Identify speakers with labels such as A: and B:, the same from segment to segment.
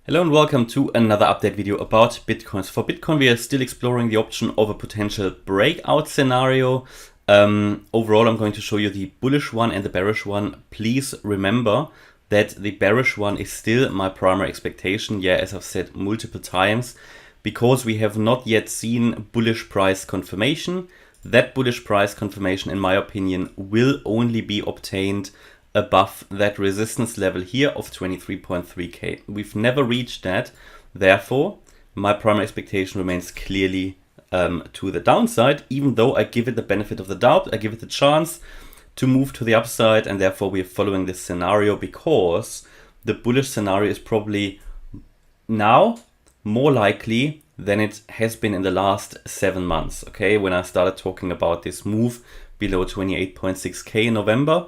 A: Hello and welcome to another update video about Bitcoins. For Bitcoin, we are still exploring the option of a potential breakout scenario. Overall, I'm going to show you the bullish one and the bearish one. Please remember that the bearish one is still my primary expectation. Yeah, as I've said multiple times, because we have not yet seen bullish price confirmation. That bullish price confirmation, in my opinion, will only be obtained above that resistance level here of 23.3k. We've never reached that. Therefore, my primary expectation remains clearly to the downside, even though I give it the benefit of the doubt. I give it the chance to move to the upside, and therefore we are following this scenario because the bullish scenario is probably now more likely than it has been in the last 7 months. Okay, when I started talking about this move below 28.6k in November,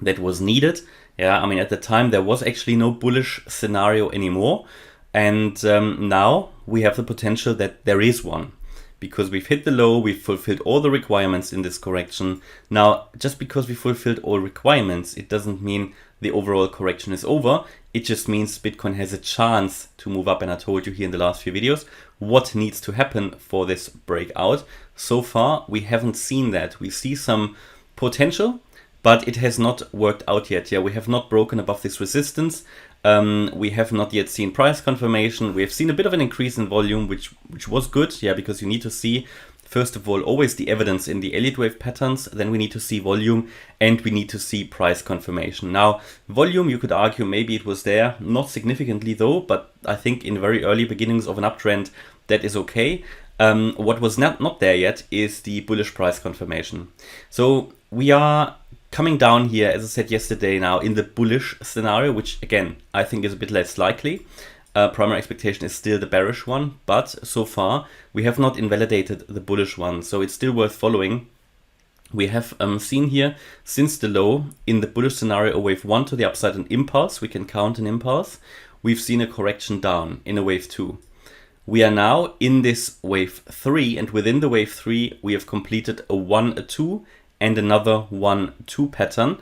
A: that was needed. Yeah, I mean, at the time there was actually no bullish scenario anymore, and now we have the potential that there is one, because we've hit the low, we've fulfilled all the requirements in this correction. Now, just because we fulfilled all requirements, it doesn't mean the overall correction is over. It just means Bitcoin has a chance to move up, and I told you here in the last few videos what needs to happen for this breakout. So far, we haven't seen that. We see some potential, but it has not worked out yet. Yeah, we have not broken above this resistance. We have not yet seen price confirmation. We have seen a bit of an increase in volume, which was good. Yeah, because you need to see, first of all, always the evidence in the Elliott Wave patterns. Then we need to see volume, and we need to see price confirmation. Now, volume, you could argue maybe it was there, not significantly though, but I think in very early beginnings of an uptrend, that is okay. What was not there yet is the bullish price confirmation. So we are coming down here, as I said yesterday, now in the bullish scenario, which again, I think is a bit less likely. Primary expectation is still the bearish one, but so far we have not invalidated the bullish one, so it's still worth following. We have seen here since the low in the bullish scenario a wave 1 to the upside, an impulse. We can count an impulse. We've seen a correction down in a wave 2. We are now in this wave 3, and within the wave 3 we have completed a 1, a 2, and another 1-2 pattern,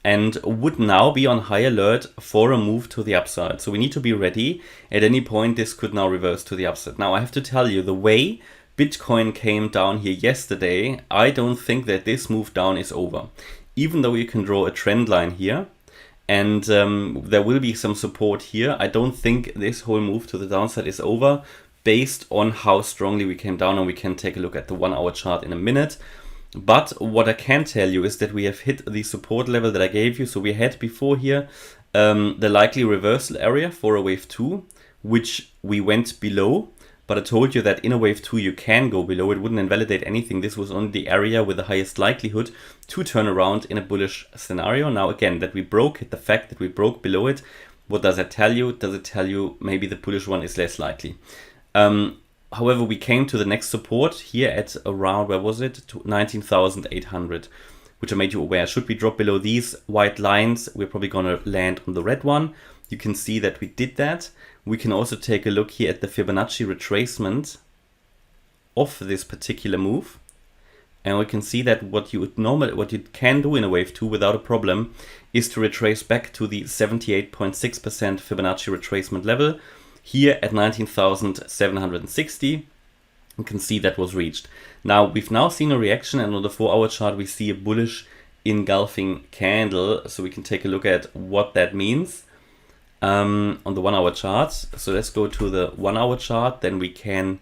A: and would now be on high alert for a move to the upside. So we need to be ready. At any point this could now reverse to the upside. Now I have to tell you, the way Bitcoin came down here yesterday, I don't think that this move down is over. Even though you can draw a trend line here, and there will be some support here, I don't think this whole move to the downside is over based on how strongly we came down, and we can take a look at the 1 hour chart in a minute. But what I can tell you is that we have hit the support level that I gave you. So we had before here the likely reversal area for a wave 2, which we went below. But I told you that in a wave 2 you can go below. It wouldn't invalidate anything. This was only the area with the highest likelihood to turn around in a bullish scenario. Now again, that we broke it, the fact that we broke below it, what does that tell you? Does it tell you maybe the bullish one is less likely? However, we came to the next support here at around, where was it? 19,800, which I made you aware. Should we drop below these white lines, we're probably going to land on the red one. You can see that we did that. We can also take a look here at the Fibonacci retracement of this particular move. And we can see that what you can do in a wave 2 without a problem is to retrace back to the 78.6% Fibonacci retracement level. Here at 19,760, you can see that was reached. Now we've now seen a reaction, and on the 4 hour chart we see a bullish engulfing candle. So we can take a look at what that means on the 1 hour chart. So let's go to the 1 hour chart. Then we can,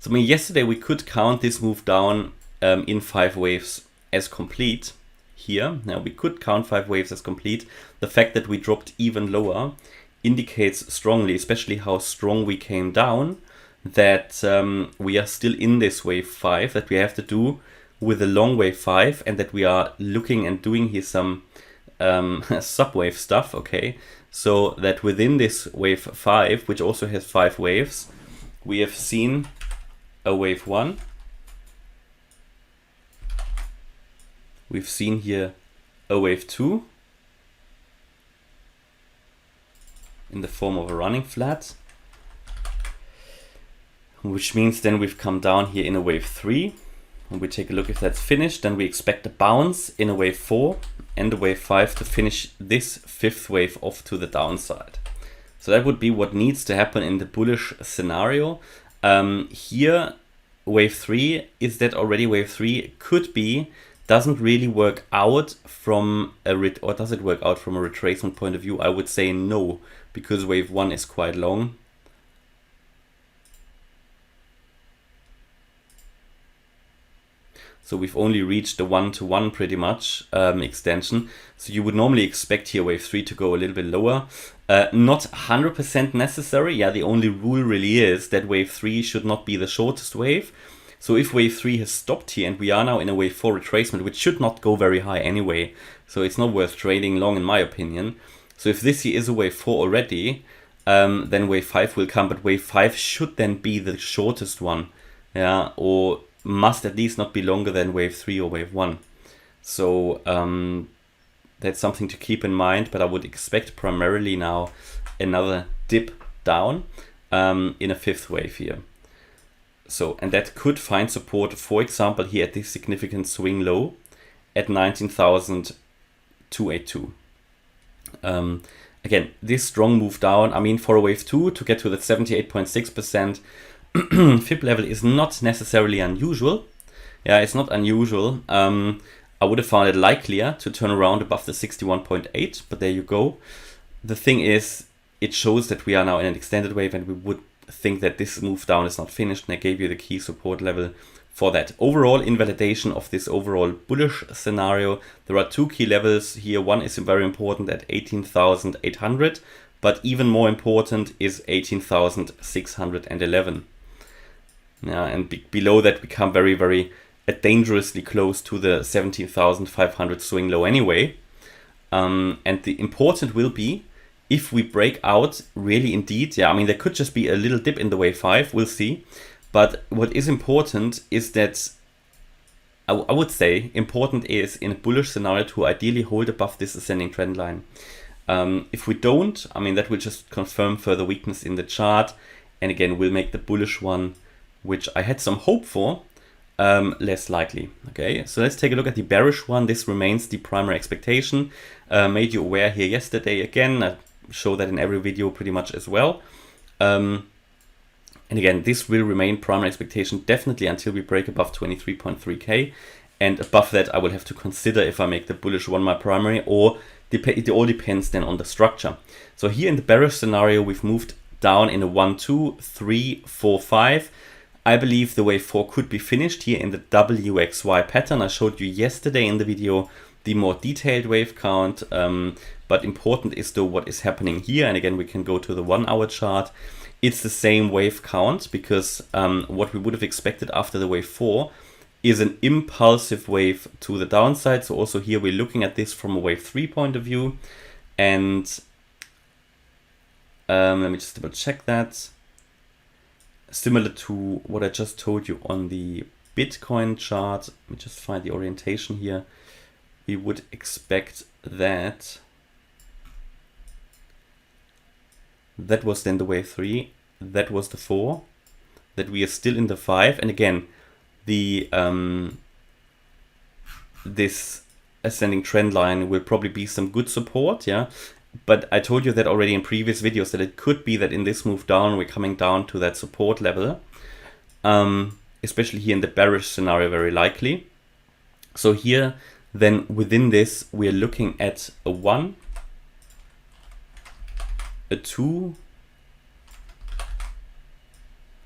A: so I mean, yesterday we could count this move down in 5 waves as complete here. Now we could count 5 waves as complete. The fact that we dropped even lower indicates strongly, especially how strong we came down, that we are still in this wave 5, that we have to do with a long wave 5, and that we are looking and doing here some subwave stuff. Okay, so that within this wave 5, which also has 5 waves, we have seen a wave 1. We've seen here a wave 2 in the form of a running flat, which means then we've come down here in a wave 3. When we take a look if that's finished, then we expect a bounce in a wave 4 and a wave 5 to finish this 5th wave off to the downside. So that would be what needs to happen in the bullish scenario. Here, wave 3, is that already wave 3? Could be. Doesn't really work out from a or does it work out from a retracement point of view? I would say no, because wave 1 is quite long. So we've only reached the 1-to-1 pretty much extension. So you would normally expect here wave 3 to go a little bit lower. Not 100% necessary. Yeah, the only rule really is that wave 3 should not be the shortest wave. So if wave 3 has stopped here and we are now in a wave 4 retracement, which should not go very high anyway, so it's not worth trading long in my opinion. So if this here is a wave 4 already, then wave 5 will come, but wave 5 should then be the shortest one. Yeah, or must at least not be longer than wave 3 or wave 1. So that's something to keep in mind, but I would expect primarily now another dip down in a 5th wave here. So, and that could find support, for example, here at this significant swing low at 19,282. Again, this strong move down, I mean, for a wave 2 to get to that 78.6% fib level is not necessarily unusual. Yeah, it's not unusual. I would have found it likelier to turn around above the 61.8, but there you go. The thing is, it shows that we are now in an extended wave and we would think that this move down is not finished, and I gave you the key support level for that. Overall, in validation of this overall bullish scenario, there are 2 key levels here. One is very important at 18,800, but even more important is 18,611. Yeah, and below that become very, very dangerously close to the 17,500 swing low anyway. And the important will be if we break out really indeed. Yeah, I mean, there could just be a little dip in the wave 5, we'll see. But what is important is that I would say important is in a bullish scenario to ideally hold above this ascending trend line. If we don't, I mean, that will just confirm further weakness in the chart, and again will make the bullish one, which I had some hope for, less likely. Okay, so let's take a look at the bearish one. This remains the primary expectation. Made you aware here yesterday again. I show that in every video pretty much as well. And again, this will remain primary expectation definitely until we break above 23.3k, and above that I will have to consider if I make the bullish one my primary, or it all depends then on the structure. So here in the bearish scenario, we've moved down in a 1, 2, 3, 4, 5. I believe the wave 4 could be finished here in the WXY pattern. I showed you yesterday in the video the more detailed wave count, but important is though what is happening here. And again, we can go to the 1 hour chart. It's the same wave count, because what we would have expected after the wave 4 is an impulsive wave to the downside. So also here we're looking at this from a wave 3 point of view. And let me just double check that. Similar to what I just told you on the Bitcoin chart, let me just find the orientation here. We would expect that that was then the wave 3, that was the 4, that we are still in the 5, and again the this ascending trend line will probably be some good support, yeah. But I told you that already in previous videos, that it could be that in this move down we're coming down to that support level, especially here in the bearish scenario, very likely. So here then within this we're looking at a 1, a 2,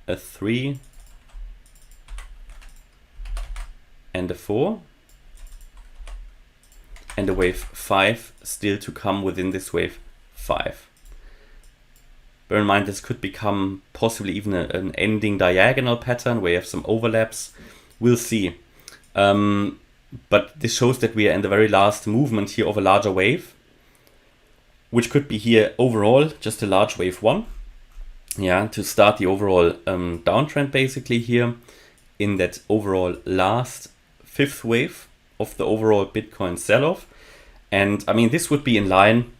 A: a 3, and a 4, and a wave 5 still to come within this wave 5. Bear in mind, this could become possibly even an ending diagonal pattern where you have some overlaps. We'll see. But this shows that we are in the very last movement here of a larger wave, which could be here overall just a large wave 1. Yeah, to start the overall downtrend basically here in that overall last 5th wave of the overall Bitcoin sell-off. And I mean, this would be in line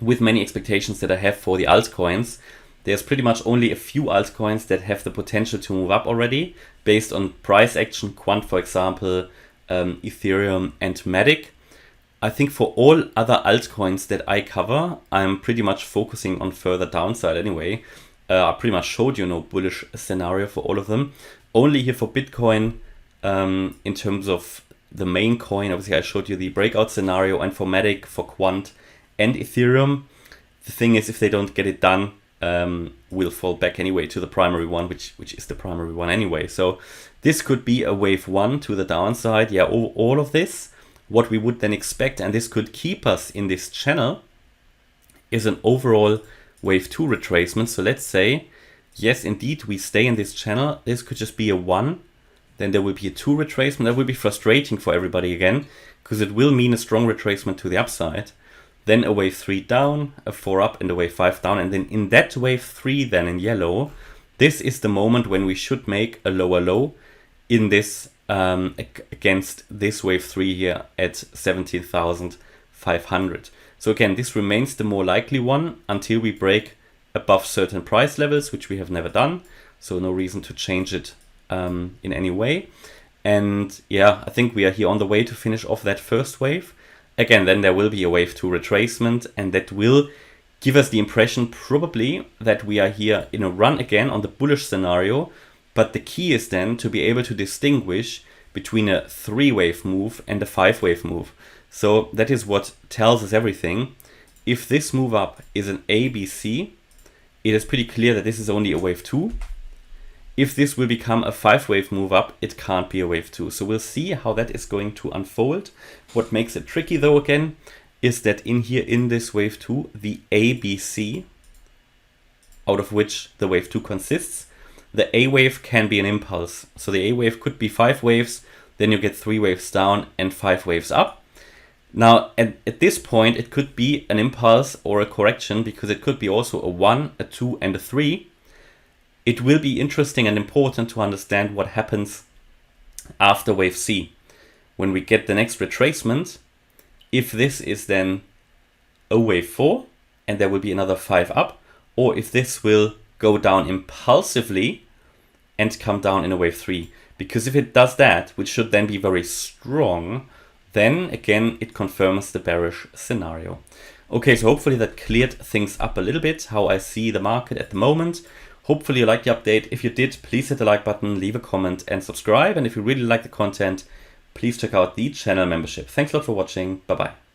A: with many expectations that I have for the altcoins. There's pretty much only a few altcoins that have the potential to move up already based on price action, Quant for example, Ethereum and Matic. I think for all other altcoins that I cover, I'm pretty much focusing on further downside anyway. I pretty much showed you no bullish scenario for all of them. Only here for Bitcoin, in terms of the main coin, obviously I showed you the breakout scenario, and for Matic, for Quant and Ethereum, the thing is, if they don't get it done, we'll fall back anyway to the primary one, which is the primary one anyway. So this could be a wave 1 to the downside. Yeah, all of this, what we would then expect, and this could keep us in this channel, is an overall wave 2 retracement. So let's say, yes, indeed, we stay in this channel. This could just be a 1. Then there will be a 2 retracement. That will be frustrating for everybody again, because it will mean a strong retracement to the upside. Then a wave 3 down, a 4 up, and a wave 5 down. And then in that wave 3, then in yellow, this is the moment when we should make a lower low in this against this wave 3 here at 17,500. So again, this remains the more likely one until we break above certain price levels, which we have never done. So no reason to change it in any way. And yeah, I think we are here on the way to finish off that first wave. Again, then there will be a wave 2 retracement, and that will give us the impression probably that we are here in a run again on the bullish scenario. But the key is then to be able to distinguish between a 3-wave move and a 5-wave move. So that is what tells us everything. If this move up is an ABC, it is pretty clear that this is only a wave 2. If this will become a 5-wave move up, it can't be a wave 2. So we'll see how that is going to unfold. What makes it tricky though again is that in here, in this wave 2, the ABC, out of which the wave 2 consists, the A wave can be an impulse. So the A wave could be 5 waves, then you get 3 waves down and 5 waves up. Now at this point, it could be an impulse or a correction, because it could be also a 1, a 2 and a 3. It will be interesting and important to understand what happens after wave C. When we get the next retracement, if this is then a wave 4 and there will be another 5 up, or if this will go down impulsively and come down in a wave 3. Because if it does that, which should then be very strong, then again it confirms the bearish scenario. Okay, so hopefully that cleared things up a little bit, how I see the market at the moment. Hopefully you liked the update. If you did, please hit the like button, leave a comment and subscribe. And if you really like the content, please check out the channel membership. Thanks a lot for watching. Bye-bye.